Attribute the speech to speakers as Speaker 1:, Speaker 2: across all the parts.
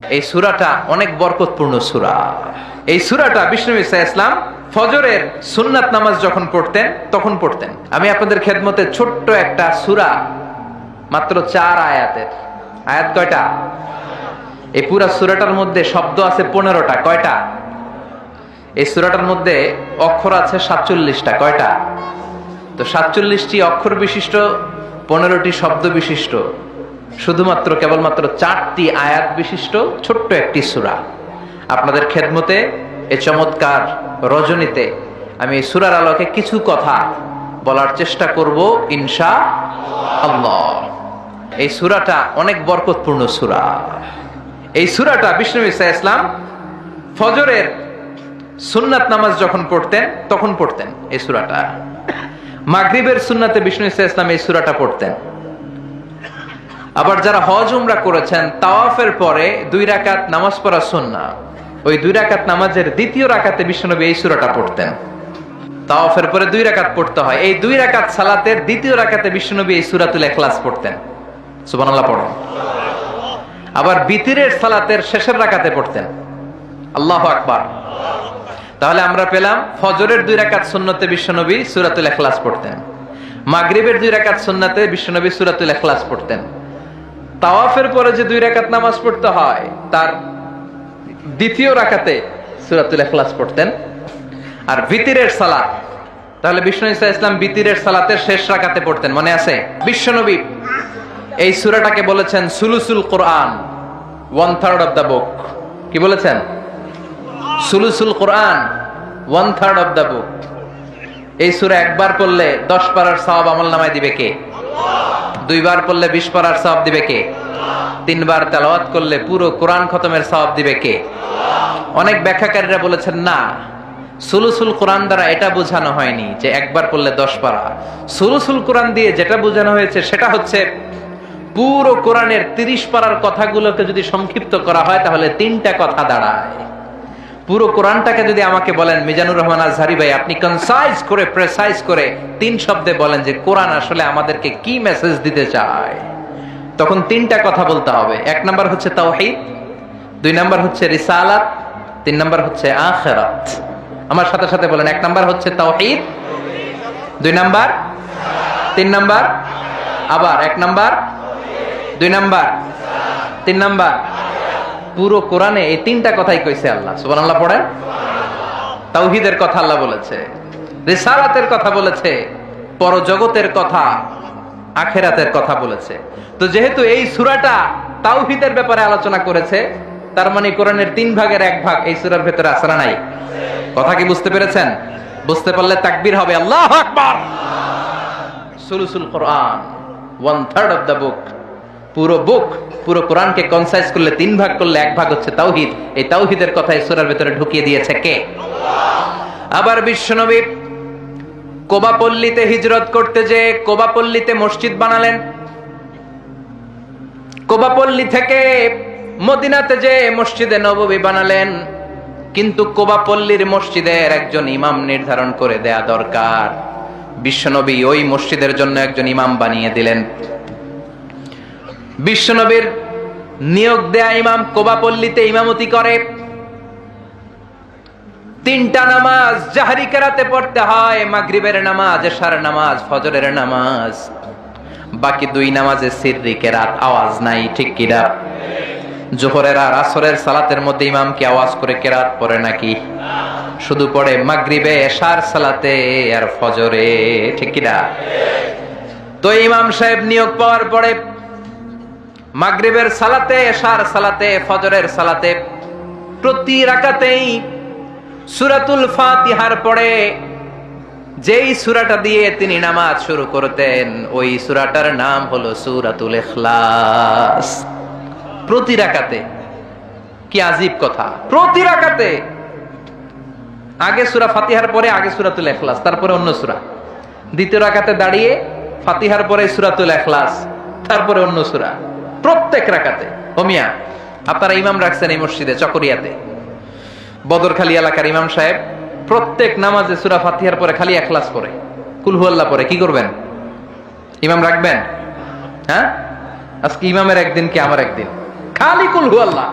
Speaker 1: এই সূরাটা অনেক বরকতপূর্ণ সূরা। এই সূরাটা বিষ্ণু ঈসা ইসলাম ফজরের সুন্নাত নামাজ যখন পড়তেন তখন পড়তেন। আমি আপনাদের খেদমতে ছোট্ট একটা সূরা, মাত্র 4 আয়াতের। আয়াত কয়টা? এই পুরা সূরাটার মধ্যে শব্দ আছে 15টা। কয়টা? এই সূরাটার মধ্যে অক্ষর আছে 47টা। কয়টা? তো 47টি অক্ষর বিশিষ্ট, 15টি শব্দ বিশিষ্ট, শুধুমাত্র কেবলমাত্র 4টি আয়াত বিশিষ্ট ছোট্ট একটি সূরা। আপনাদের খেদমতে এই চমৎকার রজনীতে আমি এই সূরার আলোকে কিছু কথা বলার চেষ্টা করব ইনশাআল্লাহ। এই সূরাটা অনেক বরকতপূর্ণ সূরা। এই সূরাটা বিষ্ণু ঈসা ইসলাম ফজরের সুন্নাত নামাজ যখন পড়তেন তখন পড়তেন এই সূরাটা। মাগরিবের সুন্নাতে বিষ্ণু ঈসা ইসলাম এই সূরাটা পড়তেন। আবার যারা হজ উমরা করেছেন, তাওয়াফের পরে 2 রাকাত নামাজ পড়া সুন্নাহ, ওই 2 রাকাত নামাজের দ্বিতীয় রাকাতে বিশ্বনবী এই সূরাটা পড়তেন। তাওয়াফের পরে 2 রাকাত পড়তে হয়, এই 2 রাকাত সালাতের দ্বিতীয় রাকাতে বিশ্বনবী এই সূরাতুল ইখলাস পড়তেন। সুবহানাল্লাহ পড়ুন। আবার বিতিরের সালাতের শেষের রাকাতে পড়তেন। আল্লাহু আকবার। তাহলে আমরা পেলাম ফজরের 2 রাকাত সুন্নতে বিশ্বনবী সূরাতুল ইখলাস পড়তেন, মাগরিবের 2 রাকাত সুন্নতে বিশ্বনবী সূরাতুল ইখলাস পড়তেন, তাওয়াফের পরে যে 2 রাকাত নামাজ পড়তে হয় তার দ্বিতীয় রাকাতে সূরাতুল ইখলাস পড়তেন। আর বিতিরের সালাত, তাহলে বিষ্ণু ঈসা ইসলাম বিতিরের সালাতের শেষ রাকাতে পড়তেন। মনে আছে? বিশ্বনবী এই সূরাটাকে বলেছেন সুলুসুল কোরআন, 1/3 অফ দ্য বুক। কি বলেছেন? সুলুসুল কোরআন, 1/3 অফ দ্য বুক। এই সূরা একবার পড়লে 10 পারার সওয়াব আমলনামায় দিবে কে? 2 বার পড়লে 20 পারার সওয়াব দিবে কে? 3 বার তেলাওয়াত করলে পুরো কোরআন খতমের সওয়াব দিবে কে? অনেক ব্যাখ্যাকারীরা বলেছেন না, সুলুসুল কোরআন দ্বারা এটা বোঝানো হয়নি যে একবার পড়লে 10 পারা। সুলুসুল কোরআন দিয়ে যেটা বোঝানো হয়েছে সেটা হচ্ছে পুরো কোরআনের 30 পারার কথাগুলোকে যদি সংক্ষিপ্ত করা হয় তাহলে 3টা কথা দাঁড়ায়। পুরো কোরআনটাকে যদি আমাকে বলেন মিজানুর রহমান আজহারি ভাই, আপনি কনসাইজ করে প্রেসাইজ করে 3 শব্দে বলেন যে কোরআন আসলে আমাদেরকে কি মেসেজ দিতে চায়, তখন 3টা কথা বলতে হবে। 1 নাম্বার হচ্ছে তাওহীদ, 2 নাম্বার হচ্ছে রিসালাত, 3 নাম্বার হচ্ছে আখিরাত। আমার সাথে সাথে বলেন, 1 নাম্বার হচ্ছে তাওহীদ, 2 নাম্বার, 3 নাম্বার, আবার 1 নাম্বার, 2 নাম্বার, 3 নাম্বার। পুরো কোরআনে এই 3টা কথাই কইছে আল্লাহ। সুবহানাল্লাহ পড়েন। তাওহীদের কথা আল্লাহ বলেছে, রিসালাতের কথা বলেছে, পরজগতের কথা, আখিরাতের কথা বলেছে। তো যেহেতু এই সূরাটা তাওহীদের ব্যাপারে আলোচনা করেছে, তার মানে কোরআনের 3 ভাগের 1 ভাগ এই সূরার ভেতরে আছে না নাই? কথা কি বুঝতে পেরেছেন? বুঝতে পারলে তাকবীর হবে আল্লাহু আকবার। সুলুসুল কোরআন, 1/3 অফ দ্য বুক। পুরো বুক, পুরো কোরআনকে কনসাইজ করলে 3 ভাগ করলে 1 ভাগ হচ্ছে তাওহীদ। এই তাওহীদের কথা এই সূরার ভিতরে ঢুকিয়ে দিয়েছে কে? আল্লাহ। আবার বিশ্বনবী কোবা পল্লীতে হিজরত করতে যে কোবা পল্লীতে মসজিদ বানালেন, কোবা পল্লী থেকে মদিনাতে যে মসজিদে নববী বানালেন, কিন্তু কোবা পল্লীর মসজিদের একজন ইমাম নির্ধারণ করে দেয়া দরকার। বিশ্বনবী ওই মসজিদের জন্য একজন ইমাম বানিয়ে দিলেন। বিশ্বনবীর নিয়োগ দেয়া ইমাম কোবা পল্লীতে ইমামতি করে। 3টা নামাজ জাহরি কেরাতে পড়তে হয়, মাগরিবের নামাজ, এশার নামাজ, ফজরের নামাজ। বাকি 2 নামাজে সিররি কেরাত, আওয়াজ নাই। ঠিক কি না? জোহরের আর আসরের সালাতের মধ্যে ইমাম কি আওয়াজ করে কেরাত পড়ে নাকি? শুধু পড়ে মাগরিবে, এশার সালাতে আর ফজরে। ঠিক কি না? তো ইমাম সাহেব নিয়োগ পাওয়ার পরে মাগরিবের সালাতে, এশার সালাতে, ফজরের সালাতে প্রতি রাকাতেই সূরাতুল ফাতিহার পরে যেই সূরাটা দিয়ে তিনি নামাজ শুরু করতেন, ওই সূরাটার নাম হলো সূরাতুল ইখলাস। প্রতি রাকাতে। কি আজীব কথা! প্রতি রাকাতে আগে সূরা ফাতিহার পরে আগে সূরাতুল ইখলাস, তারপরে অন্য সূরা। দ্বিতীয় রাকাতে দাঁড়িয়ে ফাতিহার পরে সূরাতুল ইখলাস, তারপরে অন্য সূরা। প্রত্যেক রাকাতে। ও মিয়া, আপনারা ইমাম রাখছেন এই মসজিদে চকরিয়াতে, বদরখালী এলাকার ইমাম সাহেব প্রত্যেক নামাজে সূরা ফাতিহার পরে খালি ইখলাস পড়ে, কুল হুয়াল্লাহ পড়ে। কি করবেন? ইমাম রাখবেন? হ্যাঁ, আজকে ইমামের একদিন কি আমার একদিন? খালি কুল হুয়াল্লাহ,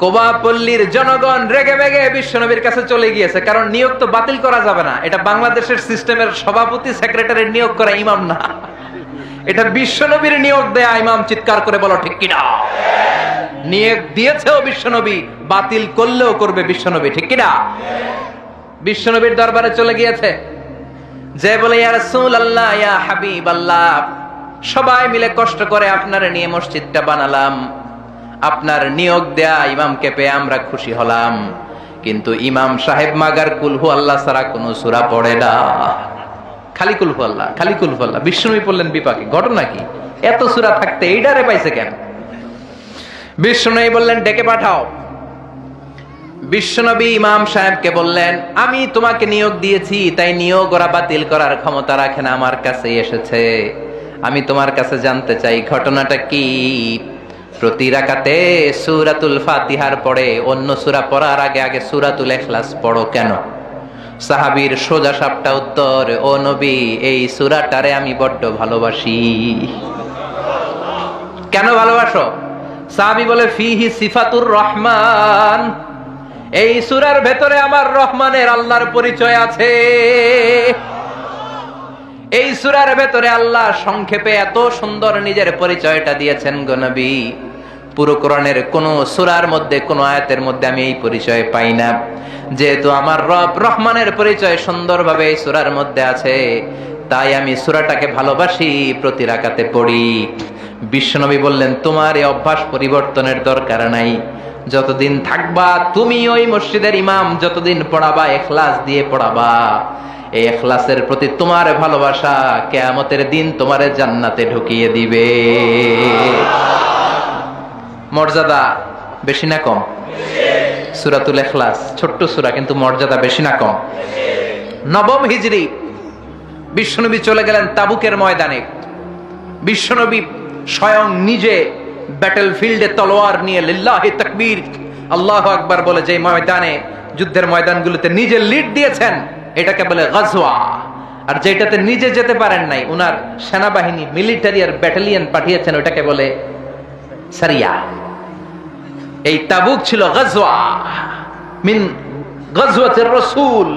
Speaker 1: কোবা পল্লীর জনগণ রেগে মেগে বিশ্বনবীর কাছে চলে গিয়েছে, কারণ নিয়োগ তো বাতিল করা যাবে না। এটা বাংলাদেশের সিস্টেমের সভাপতি সেক্রেটারির নিয়োগ করা ইমাম না, এটা বিশ্বনবীর নিয়োগ দেয়া ইমাম। চিৎকার করে বলো ঠিক কিনা? নিয়োগ দিয়েছেও বিশ্বনবী, বাতিল করলেও করবে বিশ্বনবী, ঠিক কিনা? বিশ্বনবীর দরবারে চলে গিয়েছে, যে বলে ইয়া রাসূলুল্লাহ, ইয়া হাবিবাল্লাহ, সবাই মিলে কষ্ট করে আপনারে নিয়ে মসজিদটা বানালাম, আপনার নিয়োগ দেয়া ইমামকে পেয়ে আমরা খুশি হলাম, কিন্তু ইমাম সাহেব মাগার কুল হু আল্লাহ ছাড়া কোনো সূরা পড়ে না, খালি কুল হু আল্লাহ, খালি কুল হু আল্লাহ। বিশ্বনবী বললেন বিপাকে, ঘটনা কি? এত সূরা থাকতে এইটারে পাইছে কেন? বিশ্বনবী বললেন ডেকে পাঠাও। বিশ্বনবী ইমাম সাহেবকে বললেন, আমি তোমাকে নিয়োগ দিয়েছি, তাই নিয়োগ ওরা বাতিল করার ক্ষমতা রাখে না, আমার কাছে এসেছে, আমি তোমার কাছে জানতে চাই ঘটনাটা কি। প্রতি রাকাতে সূরাতুল ফাতিহার পরে অন্য সূরা পড়ার আগে আগে সূরাতুল ইখলাস পড়ো কেন? সাহাবীর সোজা সাপটা উত্তর, ও নবী, এই সূরাটারে আমি বড্ড ভালোবাসি। কেন ভালোবাসো? সাহাবী বলে, ফিহি সিফাতুর রহমান, এই সূরার ভেতরে আমার রহমানের আল্লাহর পরিচয় আছে। এই সূরার ভেতরে আল্লাহ সংক্ষেপে এত সুন্দর নিজের পরিচয়টা দিয়েছেন গো নবী, পুরো কোরআনের কোন সূরার মধ্যে কোন আয়াতের মধ্যে আমি এই পরিচয় পাই না। যেহেতু আমার রব রহমানের পরিচয় সুন্দরভাবে এই সূরার মধ্যে আছে, তাই আমি সূরাটাকে ভালোবাসি, প্রতি রাকাতে পড়ি। বিশ্বনবী বললেন, তোমার এই অভ্যাস পরিবর্তনের দরকার নাই, যতদিন থাকবা তুমি ওই মসজিদের ইমাম, যতদিন পড়াবা ইখলাস দিয়ে পড়াবা, এই ইখলাসের প্রতি তোমার ভালোবাসা কিয়ামতের দিন তোমারে জান্নাতে ঢুকিয়ে দিবে। মর্যাদা বেশি না কম? সূরাতুল ইখলাস ছোট্ট সূরা, কিন্তু মর্যাদা বেশি না কম? নবম হিজরি বিশ্বনবী চলে গেলেন তাবুকের ময়দানে। বিশ্বনবী স্বয়ং নিজে ব্যাটল ফিল্ডে তলোয়ার নিয়ে লিল্লাহি তাকবীর, আল্লাহু আকবার বলে যে ময়দানে, যুদ্ধের ময়দানগুলোতে নিজে লিড দিয়েছেন, এটাকে বলে গাজওয়া। আর যেটাতে নিজে যেতে পারেন নাই, উনার সেনাবাহিনী, মিলিটারি আর ব্যাটালিয়ন পাঠিয়েছেন, ওটাকে বলে সারিয়া। এই তাবুক ছিল গাজওয়া মিন গাজওয়াতির রাসূল।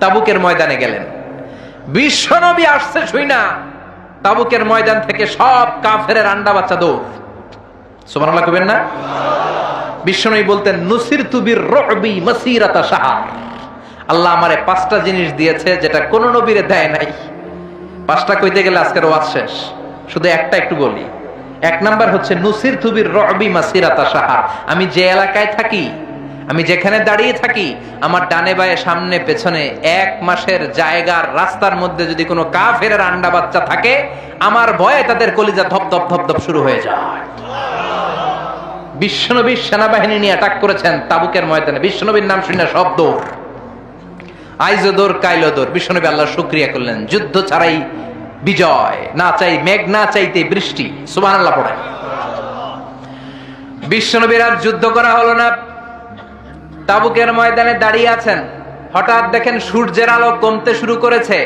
Speaker 1: তাবুকের ময়দানে গেলেন, বিশ্বনবী আসছে শুইনা তাবুকের ময়দান থেকে সব কাফেরের আন্ডা বাচ্চা দৌড়। সুবহানাল্লাহ কইবেন না? বিশ্বনবী বলতেন, নুসিরতু বির-রু'বি মাসিরাতা শাহর, আল্লাহ আমারে 5টা জিনিস দিয়েছে যেটা কোন নবীরে দেয় নাই। 5টা কইতে গেলে আজকের ওয়াজ শেষ, শুধু একটা একটু বলি। 1 নাম্বার হচ্ছে নুসিরতু বির-রু'বি মাসিরাতা শাহর, আমি যে এলাকায় থাকি, আমি যেখানে দাঁড়িয়ে থাকি, আমার ডানে বায়ে সামনে পেছনে 1 মাসের জায়গার রাস্তার মধ্যে যদি কোনো কাফেরের আন্ডা বাচ্চা থাকে, আমার ভয়ে তাদের কলিজা ধপ ধপ ধপ ধপ শুরু হয়ে যায়। বিশ্বনবী সেনাবাহিনী নিয়ে অ্যাটাক করেছেন তাবুকের ময়দানে, বিশ্বনবীর নাম শুনে সব দৌড়, আইজো দৌড় কাইলো দৌড়। বিশ্বনবী আল্লাহর শুকরিয়া করলেন, যুদ্ধ ছাড়াই বিজয়, না চাই মেঘ, না চাইতে বৃষ্টি। সুবহানাল্লাহ পড়েন। বিশ্বনবীর আর যুদ্ধ করা হলো না, তাবুকের ময়দানে দাঁড়িয়ে আছেন। হঠাৎ দেখেন সূর্যের আলো কমতে শুরু করেছে।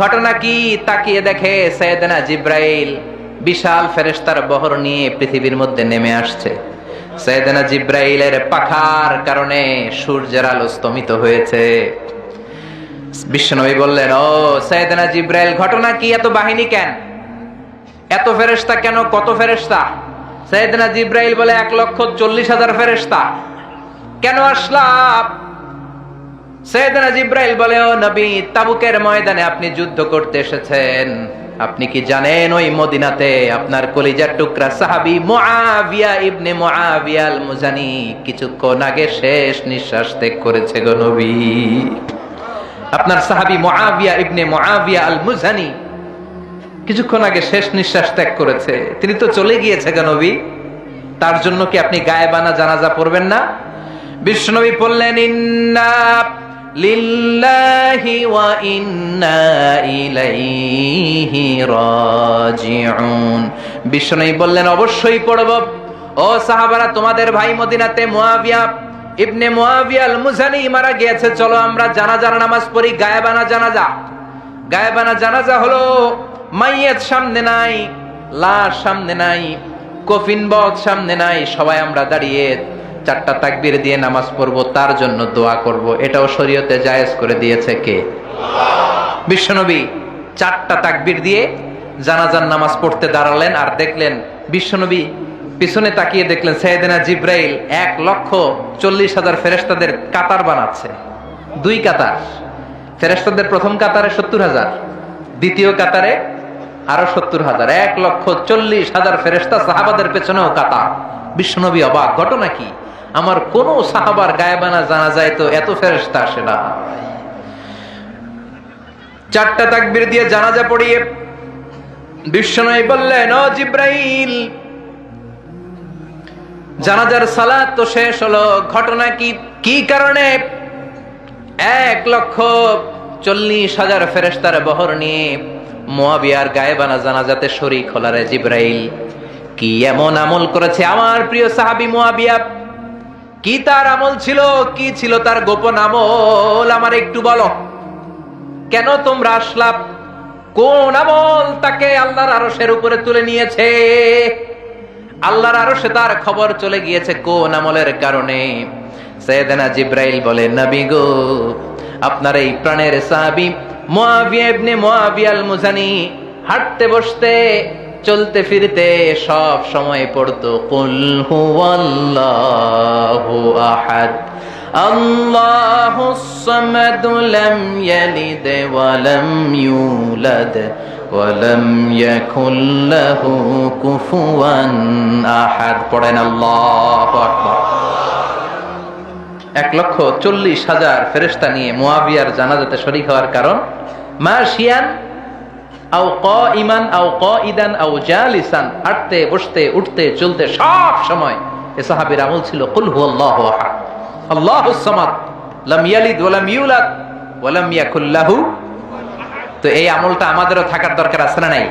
Speaker 1: ঘটনা কি? তাকিয়ে দেখে সাইয়েদনা জিব্রাইল বিশাল ফেরেশতার বহর নিয়ে পৃথিবীর মধ্যে নেমে আসছে। সাইয়েদনা জিব্রাইলের পাখার কারণে সূর্যের আলো স্তমিত হয়েছে। বিশ্বনবী বললেন, ও সাইয়েদনা জিব্রাইল, ঘটনা কি? এত বাহিনী কেন? এত ফেরেশতা কেন? কত ফেরেশতা? সাইয়েদনা জিব্রাইল বলে, 1,40,000 ফেরেশতা। কেন আসলাম? সাইয়েদনা জিব্রাইল বলে, ও নবী, তাবুকের ময়দানে আপনি যুদ্ধ করতে এসেছেন, আপনি কি জানেন ওই মদিনাতে আপনার কলিজার টুকরা সাহাবী মুআবিয়া ইবনে মুআবিয়া আল মুজানি কিছুক্ষণ আগে শেষ নিঃশ্বাস ত্যাগ করেছে গো নবী। আপনার সাহাবী মুআবিয়া ইবনে মুআবিয়া আল মুজানি কিছুক্ষণ আগে শেষ নিঃশ্বাস ত্যাগ করেছে, তিনি তো চলে গিয়েছে গো নবী, তার জন্য কি আপনি গায়েবানা জানাজা পড়বেন না? বিশ্বনবী বললেন, ইন্না লিল্লাহি ওয়া ইন্না ইলাইহি রাজিউন। বিশ্বনবী বললেন, অবশ্যই পড়ব। ও সাহাবারা, তোমাদের ভাই মদিনাতে মুআবিয়া ইবনে মুআবিয়া আল মুজানি মারা গিয়েছে, চলো আমরা জানাজার নামাজ পড়ি, গায়েবানা জানাজা। গায়েবানা জানাজা হলো মাইয়াত সামনে নাই, লাশ সামনে নাই, কফিন বক্স সামনে নাই, সবাই আমরা দাঁড়িয়ে 4টা তাকবীর দিয়ে নামাজ পড়বো, তার জন্য দোয়া করব, এটাও শরীয়তে জায়েজ করে দিয়েছে কে? বিশ্বনবী 4টা তাকবীর দিয়ে জানাজার নামাজ পড়তে দাঁড়ালেন, আর দেখলেন বিশ্বনবী পিছনে তাকিয়ে দেখলেন সাইয়েদনা জিব্রাইল 1,40,000 ফেরেশতাদের কাতার বানাচ্ছে। 2 কাতার ফেরেশতাদের, প্রথম কাতারে 70,000, দ্বিতীয় কাতারে আরো 70,000, 1,40,000 ফেরেশতা, সাহাবাদের পেছনেও কাতার। বিশ্বনবী অবাক, ঘটনা কি? আমার কোন সাহাবার গায়েবানা জানা যায় তো এত ফেরেশতা আসে না। 4টা তাকবীর দিয়ে জানাজা পড়িয়ে বিশ্বনবী বললেন, ও জিব্রাইল, জানাজার সালাত তো শেষ হলো, ঘটনা কি? কি কারণে 1,40,000 ফেরেশতার বহর নিয়ে মুয়াবিয়ার গায়েবানা জানাজাতে শরীক হলো রে জিব্রাইল? কি এমন আমল করেছে আমার প্রিয় সাহাবী মুয়াবিয়া? কি তার আমল ছিল? কি ছিল তার গোপন আমল? আমার একটু বলো। কেন তোমরা আসলা? কোন আমল তাকে আল্লাহর আরশের উপরে তুলে নিয়েছে? আল্লাহর আরশে তার খবর চলে গিয়েছে কোন আমলের কারণে? সাইয়েদনা জিব্রাইল বলে, নবী গো, আপনার এই প্রাণের সাহাবী মুয়াবিয়া ইবনে মুয়াবিয়া আল মুজানি হাঁটতে বসতে চলতে ফিরতে সব সময় পড়তো কুল হুয়াল্লাহু আহাদ, আল্লাহুস সামাদ, লাম ইয়ালিদ ওয়া লাম ইউলাদ ওয়া লাম ইয়াকুল লাহু কুফুয়ান আহাদ। পড়েন আল্লাহু আকবার। 1,40,000 ফেরেশতা নিয়ে মুয়াবিয়ার জানাজাতে শরীক হওয়ার কারণ, মাশিয়ান আও কাইমান আও কাইদান আও জালিসান, হাঁটতে বসতে উঠতে চলতে সব সময় এ সাহাবীর আমল ছিল কুল হুয়াল্লাহু আহাদ, আল্লাহুস সামাদ, লাম ইয়ালিদ ওয়া লাম ইউলাদ ওয়া লাম ইয়াকুল লাহু। তো এই আমলটা আমাদেরও থাকার দরকার আছে না নাই?